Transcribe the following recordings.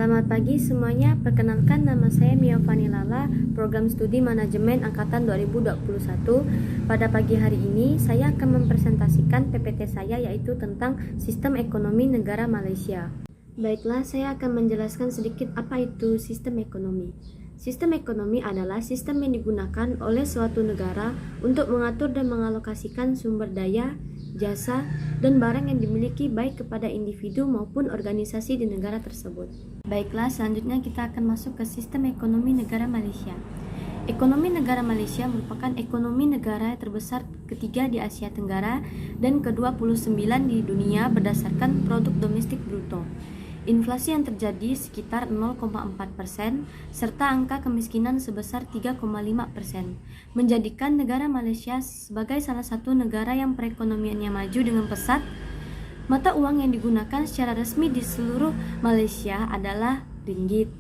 Selamat pagi semuanya, perkenalkan nama saya Mia Fani Lala, Program Studi Manajemen Angkatan 2021. Pada pagi hari ini, saya akan mempresentasikan PPT saya yaitu tentang Sistem Ekonomi Negara Malaysia. Baiklah, saya akan menjelaskan sedikit apa itu sistem ekonomi. Sistem ekonomi adalah sistem yang digunakan oleh suatu negara untuk mengatur dan mengalokasikan sumber daya, jasa, dan barang yang dimiliki baik kepada individu maupun organisasi di negara tersebut. Baiklah, selanjutnya kita akan masuk ke sistem ekonomi negara Malaysia. Ekonomi negara Malaysia merupakan ekonomi negara terbesar ketiga di Asia Tenggara dan ke-29 di dunia berdasarkan produk domestik bruto. Inflasi yang terjadi sekitar 0,4%, serta angka kemiskinan sebesar 3,5%, menjadikan negara Malaysia sebagai salah satu negara yang perekonomiannya maju dengan pesat. Mata uang yang digunakan secara resmi di seluruh Malaysia adalah ringgit.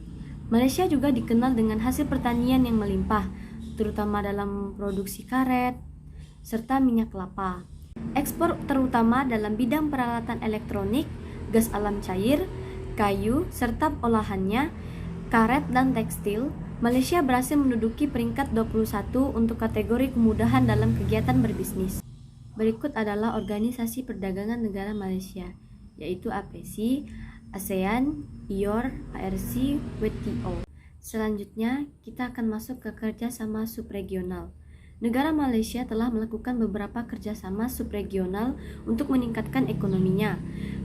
Malaysia juga dikenal dengan hasil pertanian yang melimpah, terutama dalam produksi karet, serta minyak kelapa. Ekspor terutama dalam bidang peralatan elektronik, gas alam cair, kayu, serta olahannya, karet dan tekstil. Malaysia berhasil menduduki peringkat 21 untuk kategori kemudahan dalam kegiatan berbisnis. Berikut adalah Organisasi Perdagangan Negara Malaysia, yaitu APEC, ASEAN, IOR, ARC, WTO. Selanjutnya, kita akan masuk ke kerjasama subregional. Negara Malaysia telah melakukan beberapa kerjasama subregional untuk meningkatkan ekonominya.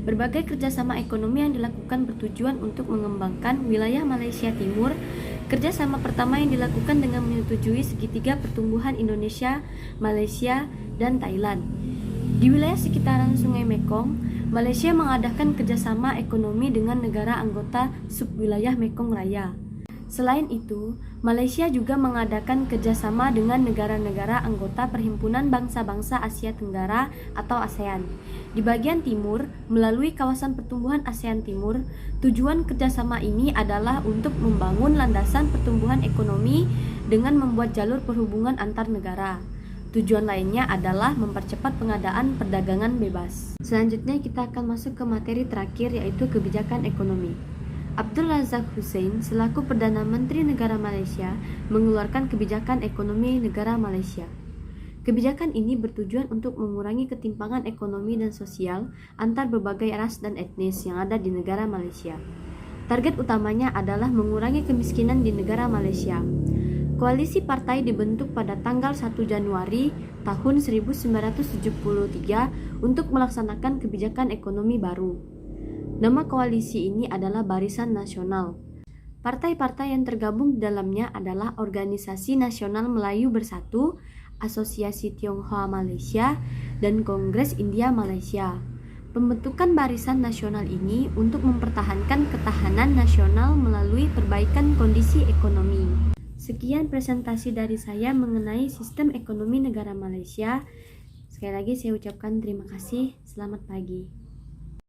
Berbagai kerjasama ekonomi yang dilakukan bertujuan untuk mengembangkan wilayah Malaysia Timur. Kerjasama pertama yang dilakukan dengan menyetujui segitiga pertumbuhan Indonesia, Malaysia, dan Thailand. Di wilayah sekitaran Sungai Mekong, Malaysia mengadakan kerjasama ekonomi dengan negara anggota subwilayah Mekong Raya. Selain itu, Malaysia juga mengadakan kerjasama dengan negara-negara anggota Perhimpunan Bangsa-Bangsa Asia Tenggara atau ASEAN. Di bagian timur, melalui kawasan pertumbuhan ASEAN Timur, tujuan kerjasama ini adalah untuk membangun landasan pertumbuhan ekonomi dengan membuat jalur perhubungan antar negara. Tujuan lainnya adalah mempercepat pengadaan perdagangan bebas. Selanjutnya kita akan masuk ke materi terakhir yaitu kebijakan ekonomi. Abdul Razak Hussein selaku Perdana Menteri Negara Malaysia mengeluarkan kebijakan ekonomi negara Malaysia. Kebijakan ini bertujuan untuk mengurangi ketimpangan ekonomi dan sosial antar berbagai ras dan etnis yang ada di negara Malaysia. Target utamanya adalah mengurangi kemiskinan di negara Malaysia. Koalisi partai dibentuk pada tanggal 1 Januari tahun 1973 untuk melaksanakan kebijakan ekonomi baru. Nama koalisi ini adalah Barisan Nasional. Partai-partai yang tergabung di dalamnya adalah Organisasi Nasional Melayu Bersatu, Asosiasi Tionghoa Malaysia, dan Kongres India Malaysia. Pembentukan Barisan Nasional ini untuk mempertahankan ketahanan nasional melalui perbaikan kondisi ekonomi. Sekian presentasi dari saya mengenai sistem ekonomi negara Malaysia. Sekali lagi saya ucapkan terima kasih. Selamat pagi.